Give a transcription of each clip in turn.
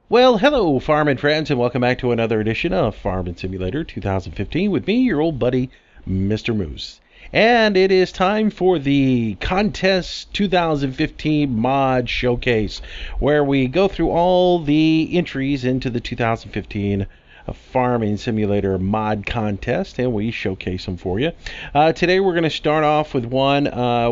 Well, hello, farming friends, and welcome back to another edition of Farming Simulator 2015 with me, your old buddy, Mr. Moose. And it is time for the Contest 2015 Mod Showcase, where we go through all the entries into the 2015 Farming Simulator Mod Contest, and we showcase them for you. Today we're going to start off with one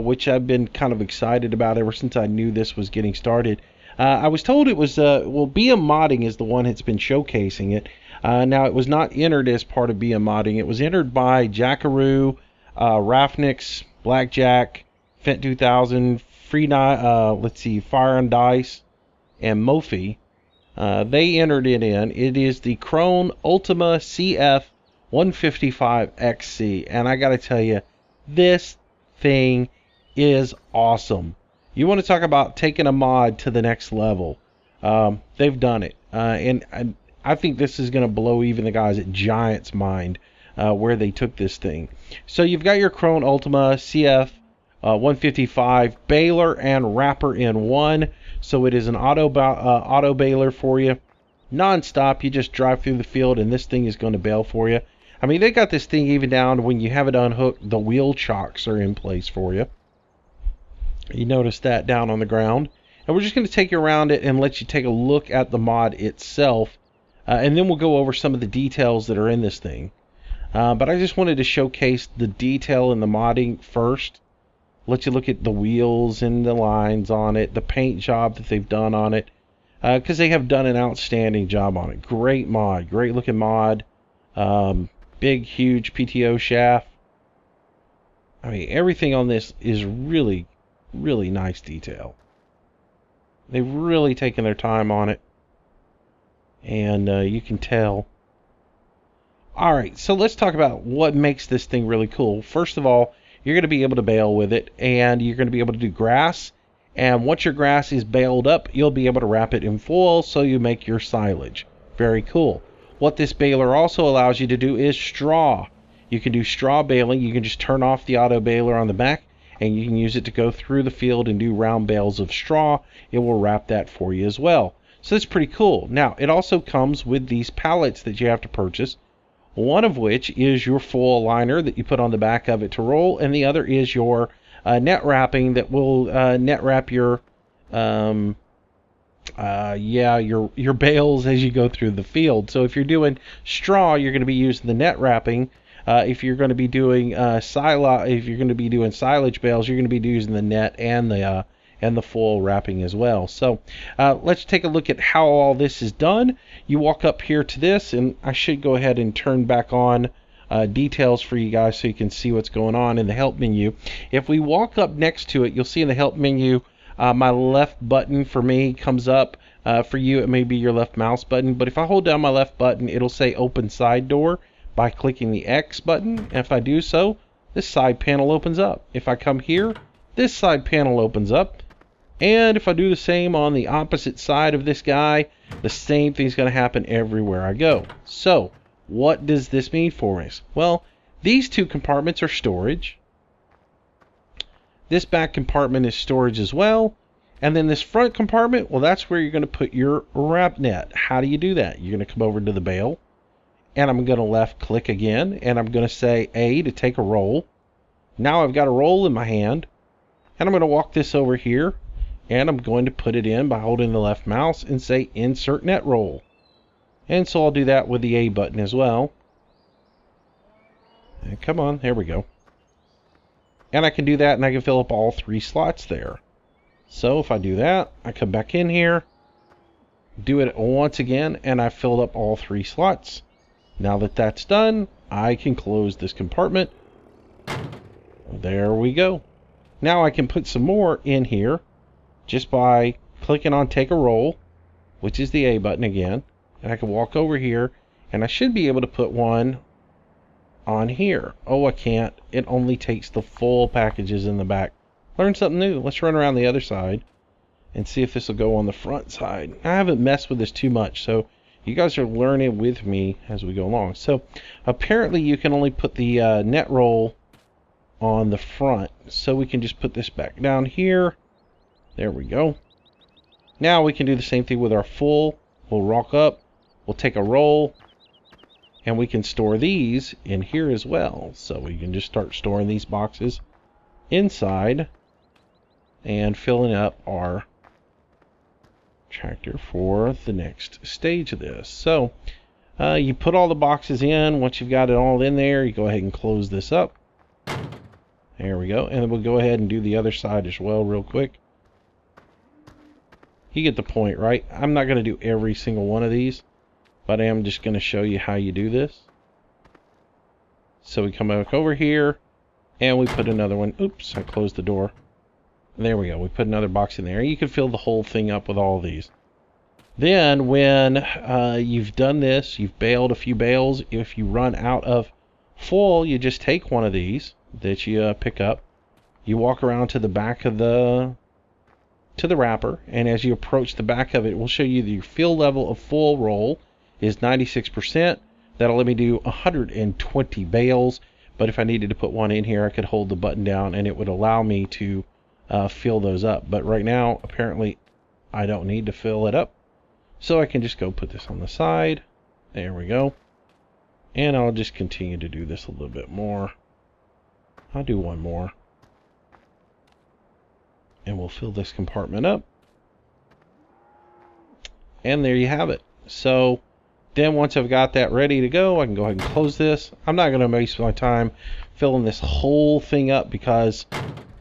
which I've been kind of excited about ever since I knew this was getting started. I was told it was, BM Modding is the one that's been showcasing it. Now, it was not entered as part of BM Modding. It was entered by Jackaroo, Rafnix, Blackjack, Fent 2000, Fire and Dice, and Mophie. They entered it in. It is the Krone Ultima CF 155XC. And I got to tell you, this thing is awesome. You want to talk about taking a mod to the next level. They've done it. And I think this is going to blow even the guys at Giant's mind where they took this thing. So you've got your Krone Ultima CF 155 baler and wrapper in one. So it is an auto baler for you. Non-stop, you just drive through the field and this thing is going to bale for you. I mean, they got this thing even down when you have it unhooked, the wheel chocks are in place for you. You notice that down on the ground. And we're just going to take you around it and let you take a look at the mod itself. And then we'll go over some of the details that are in this thing. But I just wanted to showcase the detail in the modding first. Let you look at the wheels and the lines on it. The paint job that they've done on it. Because they have done an outstanding job on it. Great mod. Great looking mod. Big, huge PTO shaft. I mean, everything on this is really nice detail. They've really taken their time on it, and you can tell. Alright, so let's talk about what makes this thing really cool. First of all, you're going to be able to bale with it, and you're going to be able to do grass, and once your grass is baled up, you'll be able to wrap it in foil so you make your silage. Very cool. What this baler also allows you to do is straw. You can do straw baling. You can just turn off the auto baler on the back, and you can use it to go through the field and do round bales of straw. It will wrap that for you as well. So that's pretty cool. Now, it also comes with these pallets that you have to purchase, one of which is your full liner that you put on the back of it to roll, and the other is your net wrapping that will net wrap your your bales as you go through the field. So if you're doing straw, you're going to be using the net wrapping. If you're going to be doing silage bales, you're going to be using the net and the full wrapping as well. So let's take a look at how all this is done. You walk up here to this, and I should go ahead and turn back on details for you guys so you can see what's going on in the help menu. If we walk up next to it, you'll see in the help menu my left button for me comes up. For you, it may be your left mouse button, but if I hold down my left button, it'll say open side door by clicking the X button. And if I do so, this side panel opens up. If I come here, this side panel opens up. And if I do the same on the opposite side of this guy, the same thing's going to happen everywhere I go. So, what does this mean for us? Well, these two compartments are storage. This back compartment is storage as well. And then this front compartment, well, that's where you're going to put your wrap net. How do you do that? You're going to come over to the bale. And I'm going to left click again, and I'm going to say A to take a roll. Now I've got a roll in my hand, and I'm going to walk this over here, and I'm going to put it in by holding the left mouse and say insert net roll. And so I'll do that with the A button as well. And come on, there we go. And I can do that, and I can fill up all three slots there. So if I do that, I come back in here, do it once again, and I filled up all three slots. Now that that's done, I can close this compartment. There we go. Now I can put some more in here just by clicking on take a roll, which is the A button again. And I can walk over here, and I should be able to put one on here. Oh, I can't. It only takes the full packages in the back. Learn something new. Let's run around the other side and see if this will go on the front side. I haven't messed with this too much, so you guys are learning with me as we go along. So apparently you can only put the net roll on the front. So we can just put this back down here. There we go. Now we can do the same thing with our full We'll walk up, we'll take a roll, and we can store these in here as well. So we can just start storing these boxes inside and filling up our tractor for the next stage of this. So you put all the boxes in. Once you've got it all in there, you go ahead and close this up. There we go. And then we'll go ahead and do the other side as well real quick. You get the point, right? I'm not going to do every single one of these, but I am just going to show you how you do this. So we come back over here and we put another one. Oops, I closed the door. There we go. We put another box in there. You can fill the whole thing up with all of these. Then when you've done this, you've baled a few bales. If you run out of full, you just take one of these that you pick up. You walk around to the back of the wrapper, and as you approach the back of it, we'll show you the fill level of full roll is 96%. That'll let me do 120 bales, but if I needed to put one in here, I could hold the button down and it would allow me to fill those up. But right now, apparently, I don't need to fill it up, so I can just go put this on the side. There we go. And I'll just continue to do this a little bit more. I'll do one more. And we'll fill this compartment up. And there you have it. So then once I've got that ready to go, I can go ahead and close this. I'm not going to waste my time filling this whole thing up because,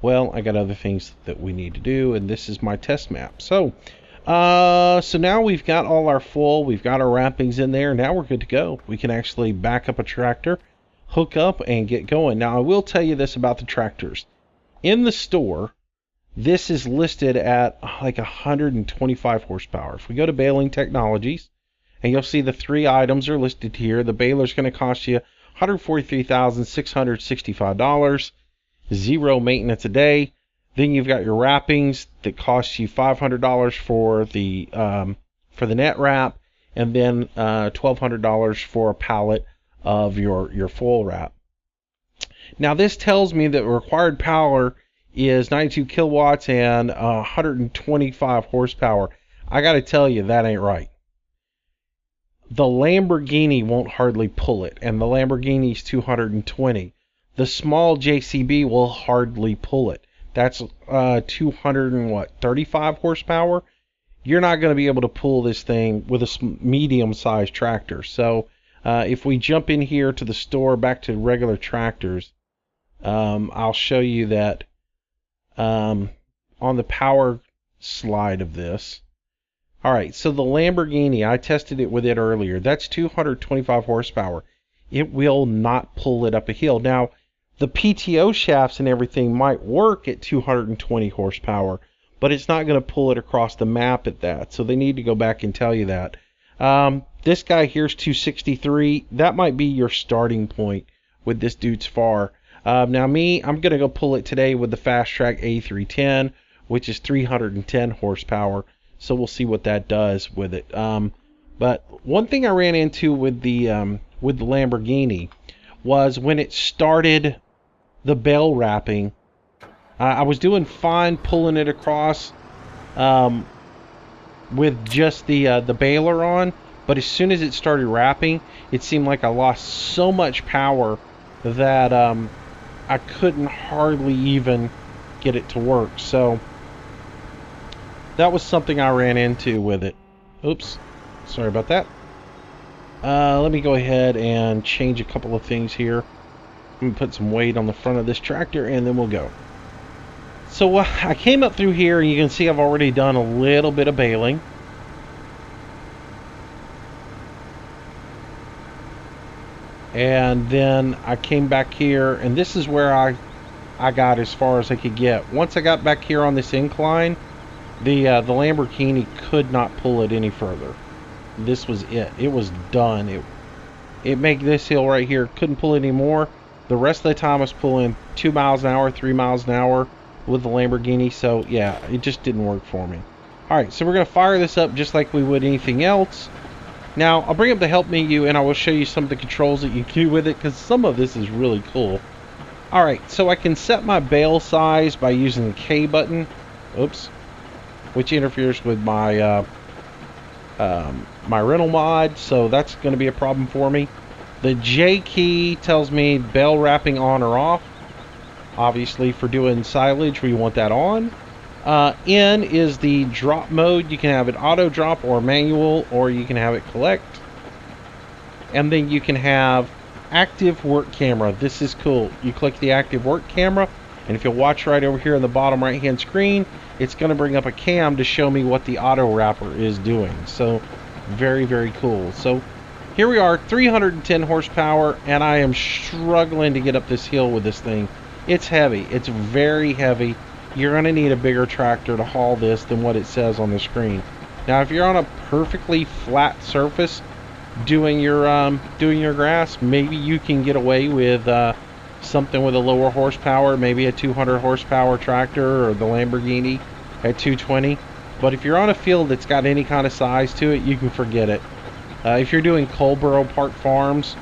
well, I got other things that we need to do, and this is my test map. So now we've got all our full, we've got our wrappings in there. Now we're good to go. We can actually back up a tractor, hook up, and get going. Now I will tell you this about the tractors. In the store, this is listed at like 125 horsepower. If we go to Baling Technologies, and you'll see the three items are listed here. The baler's going to cost you $143,665, zero maintenance a day. Then you've got your wrappings that cost you $500 for the net wrap, and then $1,200 for a pallet of your full wrap. Now this tells me that required power is 92 kilowatts and 125 horsepower. I got to tell you, that ain't right. The Lamborghini won't hardly pull it, and the Lamborghini's 220. The small JCB will hardly pull it. That's 235 horsepower. You're not going to be able to pull this thing with a medium-sized tractor. So if we jump in here to the store, back to regular tractors, I'll show you that on the power slide of this. All right, so the Lamborghini, I tested it with it earlier. That's 225 horsepower. It will not pull it up a hill. Now, the PTO shafts and everything might work at 220 horsepower, but it's not going to pull it across the map at that. So they need to go back and tell you that. This guy here's 263. That might be your starting point with this dude's far. Now me, I'm going to go pull it today with the Fast Track A310, which is 310 horsepower. So we'll see what that does with it. But one thing I ran into with the Lamborghini was when it started the bell wrapping. I was doing fine pulling it across with just the baler on, but as soon as it started wrapping, it seemed like I lost so much power that I couldn't hardly even get it to work. So that was something I ran into with it. Oops, sorry about that. Let me go ahead and change a couple of things here. I'm going to put some weight on the front of this tractor and then we'll go. So I came up through here and you can see I've already done a little bit of baling. And then I came back here, and this is where I got as far as I could get. Once I got back here on this incline, the Lamborghini could not pull it any further. This was it. It was done. It made this hill right here. Couldn't pull it anymore. The rest of the time I was pulling 2 miles an hour, 3 miles an hour with the Lamborghini. So yeah, it just didn't work for me. Alright, so we're going to fire this up just like we would anything else. Now, I'll bring up the help menu and I will show you some of the controls that you can do with it, because some of this is really cool. Alright, so I can set my bale size by using the K button. Oops. Which interferes with my my rental mod, so that's going to be a problem for me. The J key tells me bale wrapping on or off. Obviously, for doing silage, we want that on. N is the drop mode. You can have it auto drop or manual, or you can have it collect. And then you can have active work camera. This is cool. You click the active work camera, and if you'll watch right over here in the bottom right hand screen, it's going to bring up a cam to show me what the auto wrapper is doing. So very, very cool. So here we are, 310 horsepower, and I am struggling to get up this hill with this thing. It's heavy. It's very heavy. You're going to need a bigger tractor to haul this than what it says on the screen. Now, if you're on a perfectly flat surface doing your grass, maybe you can get away with something with a lower horsepower, maybe a 200 horsepower tractor or the Lamborghini at 220. But if you're on a field that's got any kind of size to it, you can forget it. If you're doing Colborough Park Farms,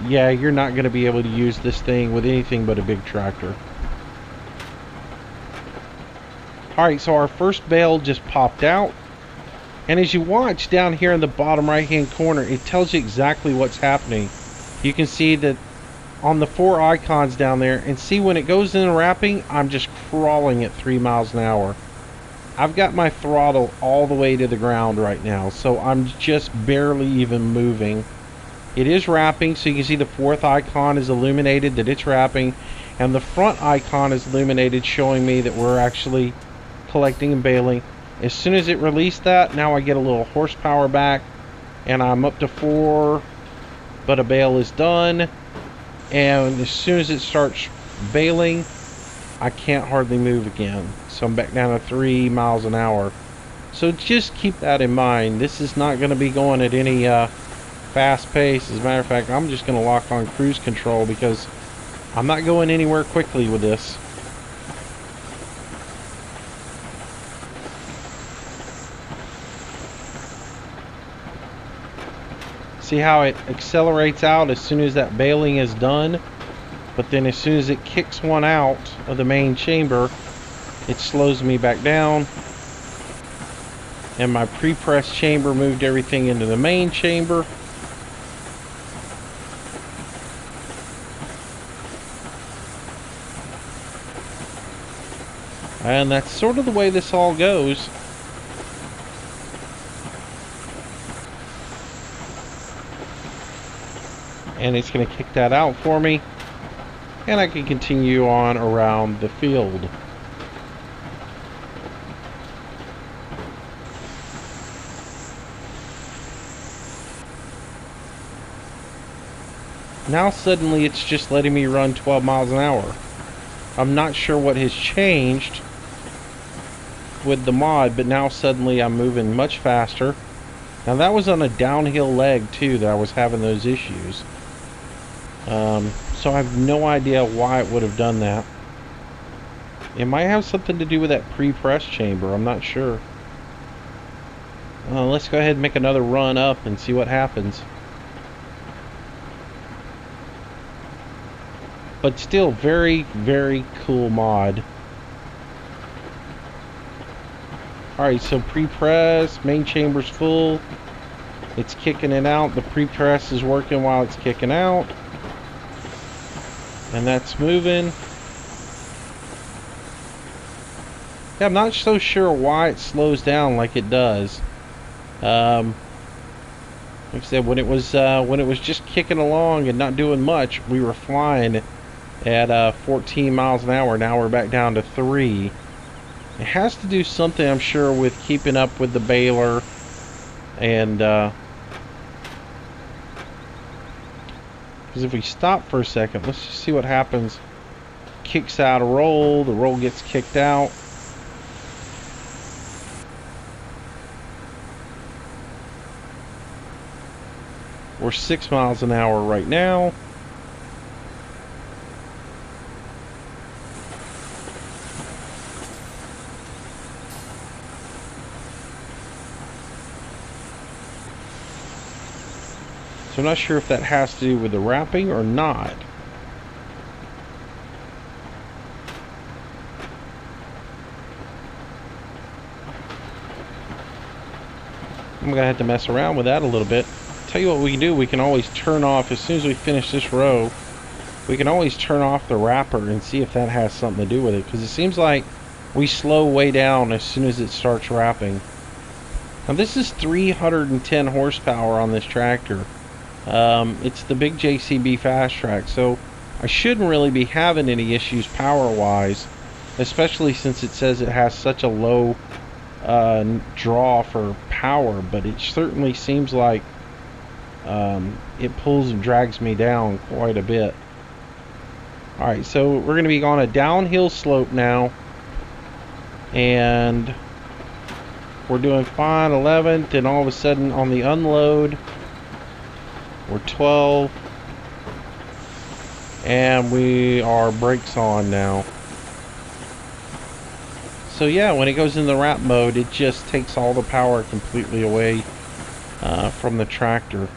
yeah, you're not going to be able to use this thing with anything but a big tractor. Alright, so our first bale just popped out. And as you watch down here in the bottom right hand corner, it tells you exactly what's happening. You can see that on the 4 icons down there, and see when it goes in wrapping, I'm just crawling at 3 miles an hour. I've got my throttle all the way to the ground right now, so I'm just barely even moving. It is wrapping, so you can see the 4th icon is illuminated that it's wrapping, and the front icon is illuminated showing me that we're actually collecting and baling. As soon as it released that, now I get a little horsepower back, and I'm up to 4, but a bale is done. And as soon as it starts baling, I can't hardly move again. So I'm back down to 3 miles an hour. So just keep that in mind. This is not going to be going at any fast pace. As a matter of fact, I'm just going to lock on cruise control because I'm not going anywhere quickly with this. See how it accelerates out as soon as that baling is done, but then as soon as it kicks one out of the main chamber, it slows me back down. And my pre-press chamber moved everything into the main chamber. And that's sort of the way this all goes. And it's going to kick that out for me, and I can continue on around the field. Now suddenly it's just letting me run 12 miles an hour. I'm not sure what has changed with the mod, but now suddenly I'm moving much faster. Now that was on a downhill leg too that I was having those issues. So I have no idea why it would have done that. It might have something to do with that pre-press chamber. I'm not sure. Let's go ahead and make another run up and see what happens. But still, very, very cool mod. Alright, so pre-press, main chamber's full. It's kicking it out. The pre-press is working while it's kicking out. And that's moving. Yeah, I'm not so sure why it slows down like it does. Like I said, when it was just kicking along and not doing much, we were flying at 14 miles an hour. Now we're back down to 3. It has to do something, I'm sure, with keeping up with the baler and because if we stop for a second, let's just see what happens. Kicks out a roll, the roll gets kicked out. We're 6 miles an hour right now. So I'm not sure if that has to do with the wrapping or not. I'm gonna have to mess around with that a little bit. Tell you what we can do, we can always turn off, as soon as we finish this row, we can always turn off the wrapper and see if that has something to do with it, because it seems like we slow way down as soon as it starts wrapping. Now this is 310 horsepower on this tractor. It's the big JCB Fast Track, so I shouldn't really be having any issues power wise, especially since it says it has such a low draw for power, but it certainly seems like it pulls and drags me down quite a bit. Alright, so we're going to be on a downhill slope now, and we're doing fine, 11th, and all of a sudden on the unload we're 12, and we are brakes on now. So yeah, when it goes in the wrap mode, it just takes all the power completely away from the tractor.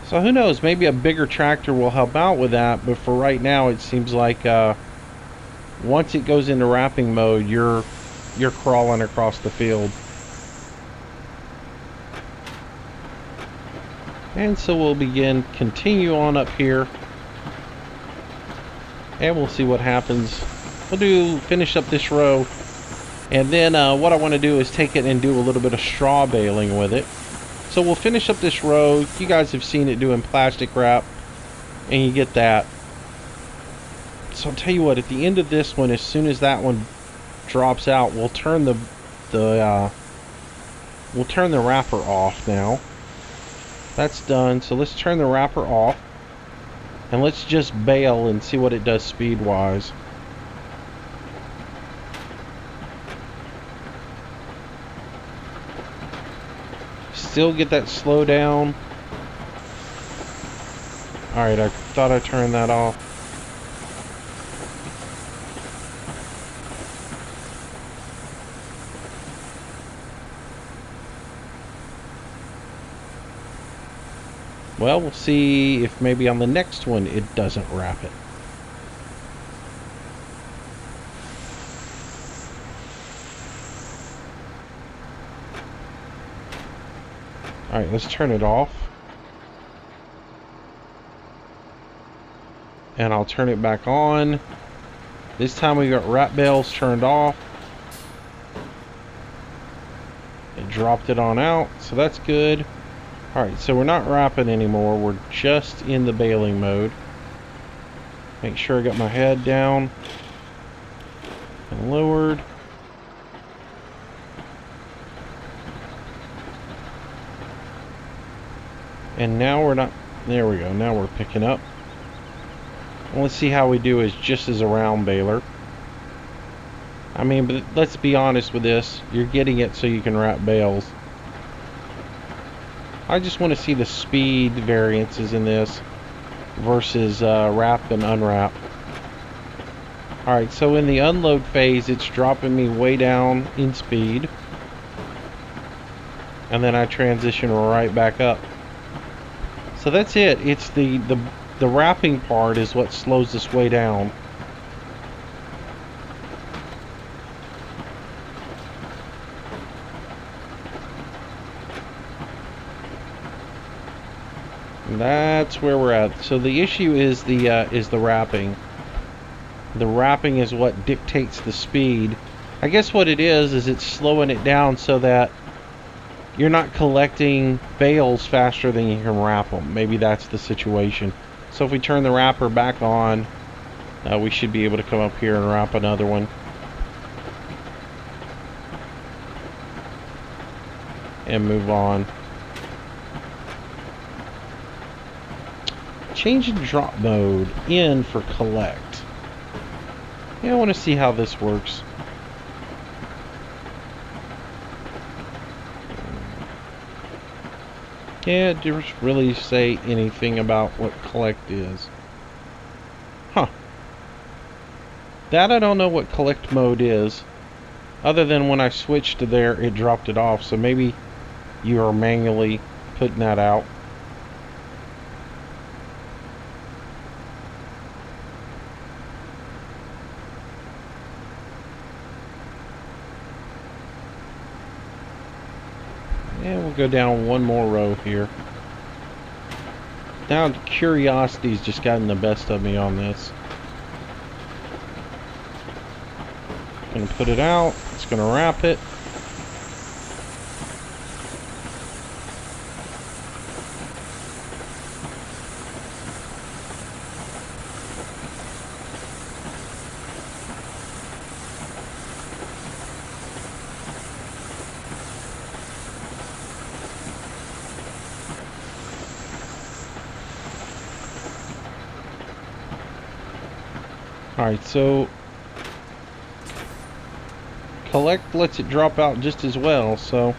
So who knows, maybe a bigger tractor will help out with that, but for right now it seems like once it goes into wrapping mode, you're crawling across the field. And so we'll continue on up here, and we'll see what happens. We'll finish up this row, and then what I want to do is take it and do a little bit of straw baling with it. So we'll finish up this row. You guys have seen it doing plastic wrap, and you get that. So I'll tell you what, at the end of this one, as soon as that one drops out, we'll turn the wrapper off now. That's done. So let's turn the wrapper off, and let's just bale and see what it does speed wise. Still get that slow down. Alright, I thought I turned that off. Well, we'll see if maybe on the next one it doesn't wrap it. Alright, let's turn it off. And I'll turn it back on. This time we got wrap bales turned off. It dropped it on out, so that's good. Alright, so we're not wrapping anymore. We're just in the baling mode. Make sure I got my head down and lowered. And now we're not, there we go, now we're picking up. And let's see how we do as just as a round baler. I mean, but let's be honest with this, you're getting it so you can wrap bales. I just want to see the speed variances in this versus wrap and unwrap. Alright, so in the unload phase, it's dropping me way down in speed. And then I transition right back up. So that's it. It's the wrapping part is what slows this way down. And that's where we're at. So the issue is the wrapping. The wrapping is what dictates the speed. I guess what it is it's slowing it down so that you're not collecting bales faster than you can wrap them. Maybe that's the situation. So if we turn the wrapper back on, we should be able to come up here and wrap another one. And move on. Change in drop mode in for collect. Yeah, I want to see how this works. Yeah, it doesn't really say anything about what collect is. Huh. That I don't know what collect mode is. Other than when I switched to there, it dropped it off. So maybe you are manually putting that out. go down one more row here. Now curiosity's just gotten the best of me on this. Gonna put it out. It's gonna wrap it. Alright, so collect lets it drop out just as well, so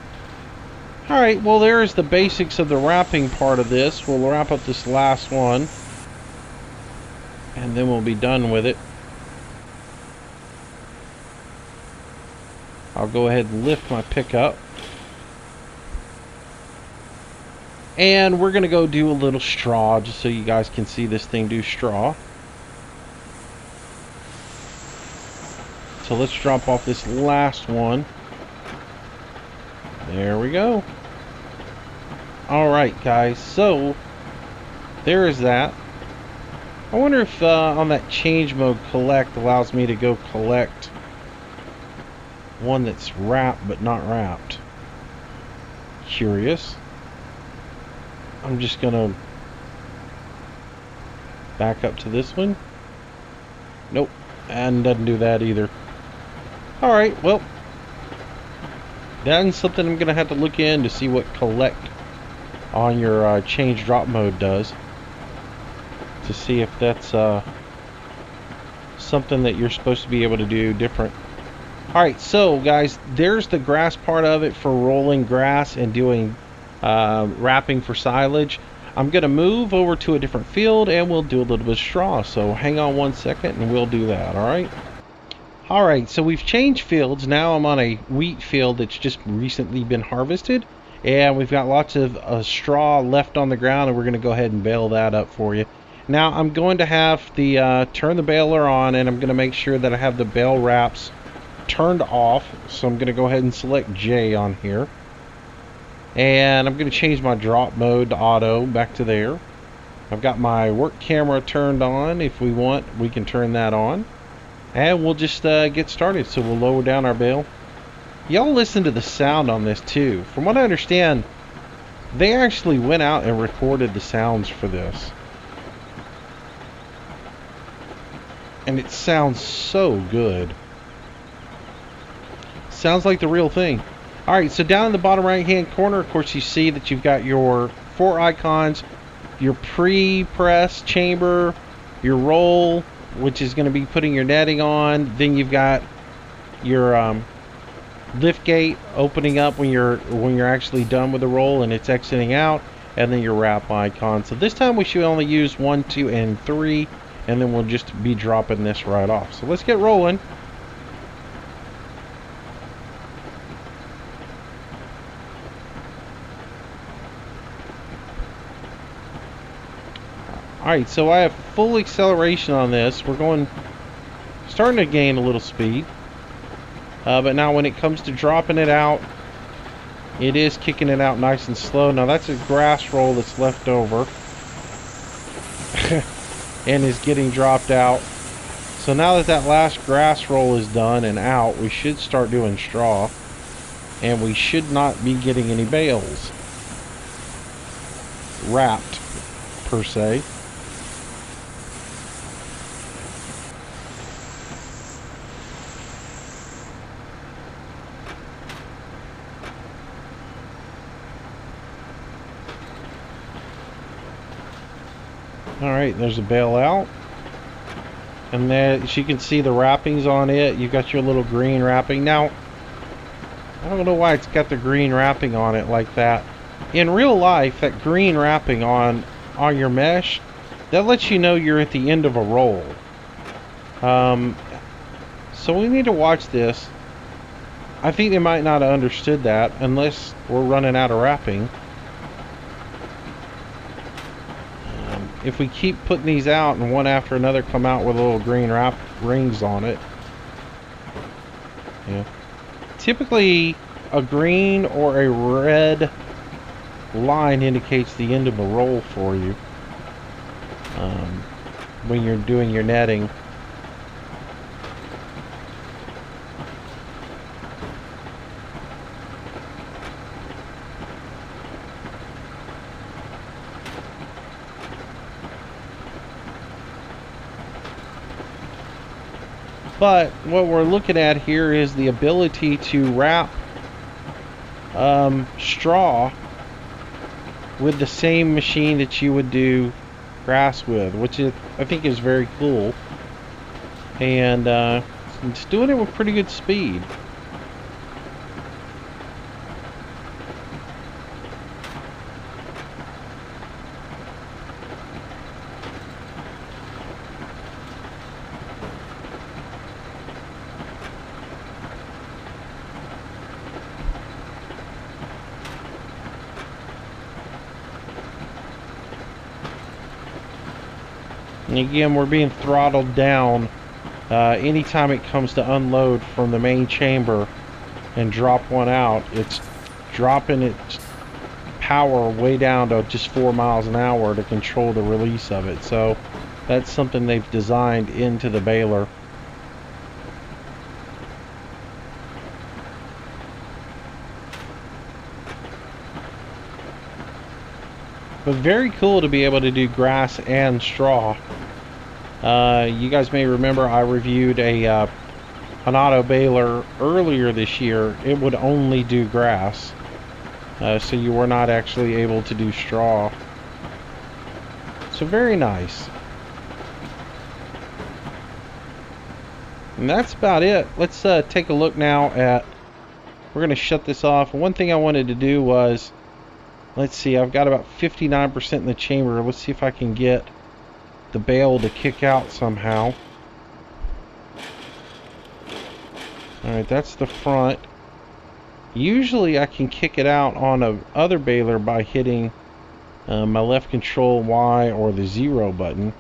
alright, well there's the basics of the wrapping part of this. We'll wrap up this last one and then we'll be done with it. I'll go ahead and lift my pickup. And we're gonna go do a little straw just so you guys can see this thing do straw. So let's drop off this last one. There we go. Alright guys, so there is that. I wonder if on that change mode collect allows me to go collect one that's wrapped but not wrapped. Curious. I'm just gonna back up to this one. Nope, and doesn't do that either. Alright, well, that's something I'm gonna have to look in to see what collect on your change drop mode does, to see if that's something that you're supposed to be able to do different. Alright, so guys, there's the grass part of it for rolling grass and doing wrapping for silage. I'm gonna move over to a different field and we'll do a little bit of straw, so hang on 1 second and we'll do that. Alright. Alright, so we've changed fields. Now I'm on a wheat field that's just recently been harvested, and we've got lots of straw left on the ground, and we're going to go ahead and bale that up for you. Now I'm going to have the turn the baler on, and I'm going to make sure that I have the bale wraps turned off. So I'm going to go ahead and select J on here, and I'm going to change my drop mode to auto back to there. I've got my work camera turned on. If we want, we can turn that on. And we'll just get started. So we'll lower down our bale. Y'all listen to the sound on this too. From what I understand, they actually went out and recorded the sounds for this. And it sounds so good. Sounds like the real thing. Alright, so down in the bottom right hand corner, of course, you see that you've got your 4 icons. Your pre-press chamber, your roll, which is going to be putting your netting on. Then you've got your lift gate opening up when you're actually done with the roll and it's exiting out, and then your wrap icon. So this time we should only use 1, 2, and 3, and then we'll just be dropping this right off. So let's get rolling. Alright, so I have full acceleration on this. We're starting to gain a little speed. But now when it comes to dropping it out, it is kicking it out nice and slow. Now that's a grass roll that's left over and is getting dropped out. So now that that last grass roll is done and out, we should start doing straw. And we should not be getting any bales wrapped, per se. Alright, there's a bale out. And there, as you can see the wrappings on it, you've got your little green wrapping. Now, I don't know why it's got the green wrapping on it like that. In real life, that green wrapping on your mesh, that lets you know you're at the end of a roll. So we need to watch this. I think they might not have understood that unless we're running out of wrapping. If we keep putting these out and one after another come out with little green wrap rings on it. Yeah. Typically a green or a red line indicates the end of a roll for you when you're doing your netting. But what we're looking at here is the ability to wrap straw with the same machine that you would do grass with, which is, I think, is very cool. And it's doing it with pretty good speed. And again, we're being throttled down anytime it comes to unload from the main chamber and drop one out. It's dropping its power way down to just 4 miles an hour to control the release of it. So that's something they've designed into the baler. But very cool to be able to do grass and straw. You guys may remember I reviewed an auto baler earlier this year. It would only do grass, so you were not actually able to do straw. So very nice. And that's about it. Let's take a look now at, we're going to shut this off. One thing I wanted to do was, let's see, I've got about 59% in the chamber. Let's see if I can get the bale to kick out somehow. Alright, that's the front. Usually I can kick it out on a other baler by hitting my left control Y or the 0 button,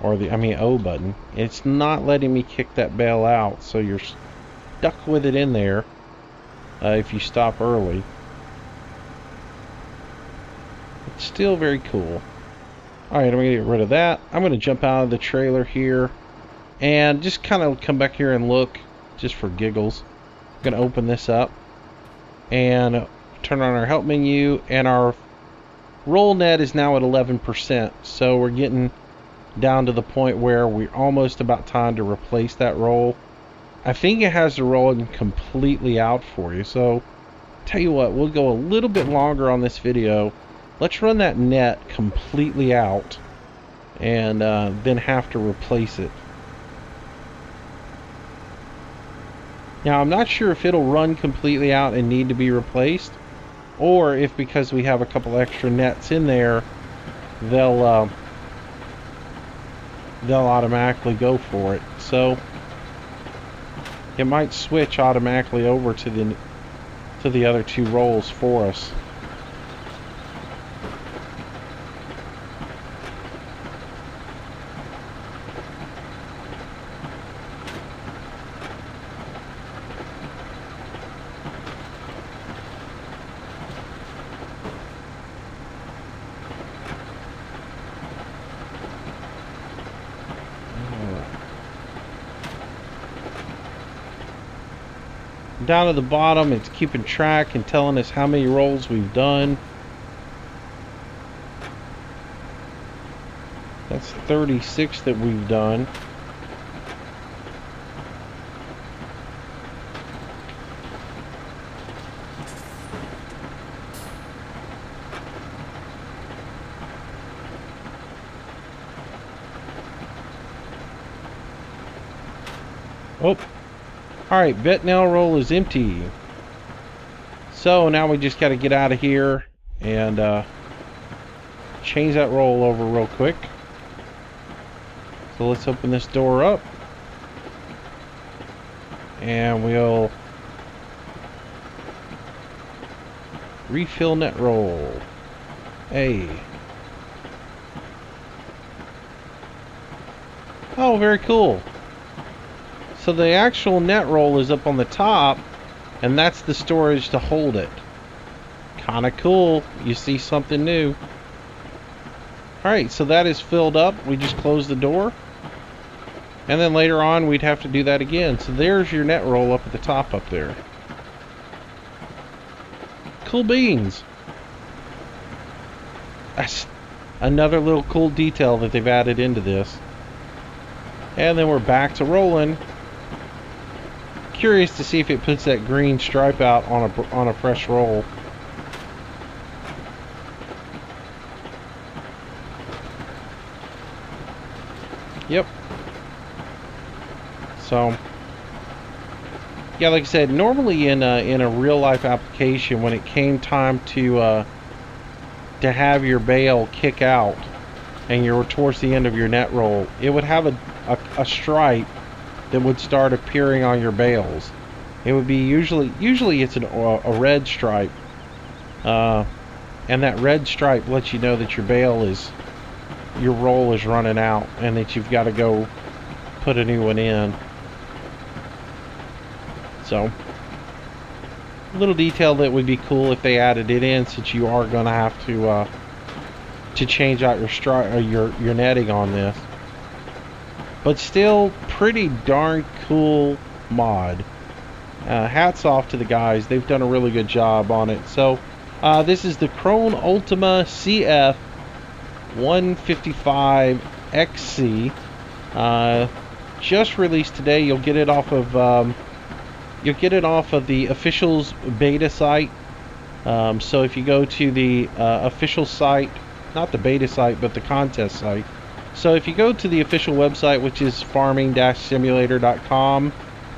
or the O button. It's not letting me kick that bale out, so you're stuck with it in there if you stop early. It's still very cool. Alright, I'm going to get rid of that. I'm going to jump out of the trailer here and just kind of come back here and look just for giggles. I'm going to open this up and turn on our help menu, and our roll net is now at 11%. So we're getting down to the point where we're almost about time to replace that roll. I think it has the rolling completely out for you. So tell you what, we'll go a little bit longer on this video. Let's run that net completely out and then have to replace it. Now, I'm not sure if it'll run completely out and need to be replaced, or if because we have a couple extra nets in there, they'll automatically go for it. So it might switch automatically over to the other two rolls for us. Down at the bottom, it's keeping track and telling us how many rolls we've done. That's 36 that we've done. Oh. Alright, vet nail roll is empty. So now we just got to get out of here and change that roll over real quick. So let's open this door up. And we'll refill net roll. Hey. Oh, very cool. So the actual net roll is up on the top, and that's the storage to hold it. kind of cool. You see something new. Alright, so that is filled up. We just close the door. And then later on, we'd have to do that again. So there's your net roll up at the top up there. Cool beans. That's another little cool detail that they've added into this. And then we're back to rolling. Curious to see if it puts that green stripe out on a fresh roll. Yep. So, yeah, like I said, normally in a real life application, when it came time to have your bale kick out, and you're towards the end of your net roll, it would have a stripe that would start appearing on your bales. It would be usually it's a red stripe, and that red stripe lets you know that your roll is running out and that you've got to go put a new one in. So, a little detail that would be cool if they added it in, since you are going to have to change out your netting on this. But still, pretty darn cool mod. Hats off to the guys. They've done a really good job on it. So, this is the Krone Ultima CF 155 XC. Just released today. You'll get it off of the official's beta site. So if you go to the official site, not the beta site, but the contest site. So if you go to the official website, which is farming-simulator.com,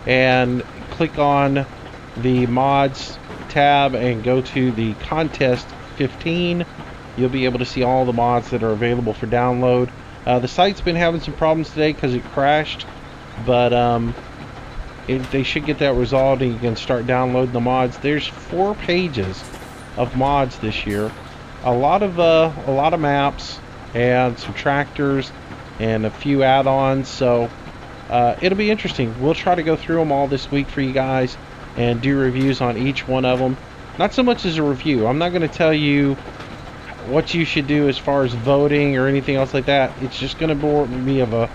and click on the mods tab and go to the contest 15, you'll be able to see all the mods that are available for download. The site's been having some problems today because it crashed, but they should get that resolved and you can start downloading the mods. There's 4 pages of mods this year, a lot of maps and some tractors and a few add-ons. So it'll be interesting. We'll try to go through them all this week for you guys and do reviews on each one of them. Not so much as a review. I'm not going to tell you what you should do as far as voting or anything else like that. It's just going to be of a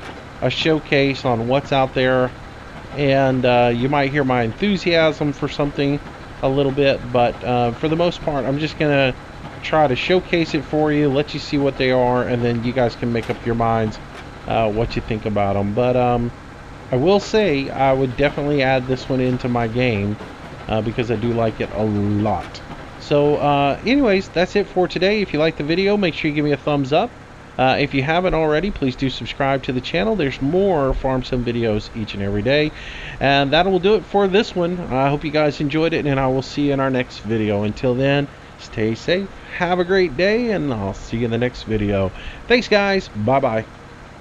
showcase on what's out there, and you might hear my enthusiasm for something a little bit, but for the most part, I'm just going to try to showcase it for you, let you see what they are, and then you guys can make up your minds what you think about them. But I will say I would definitely add this one into my game because I do like it a lot. So anyways, that's it for today. If you like the video, make sure you give me a thumbs up. If you haven't already, please do subscribe to the channel. There's more Farm Sim videos each and every day. And that will do it for this one. I hope you guys enjoyed it, and I will see you in our next video. Until then, stay safe, have a great day, and I'll see you in the next video. Thanks, guys. Bye-bye.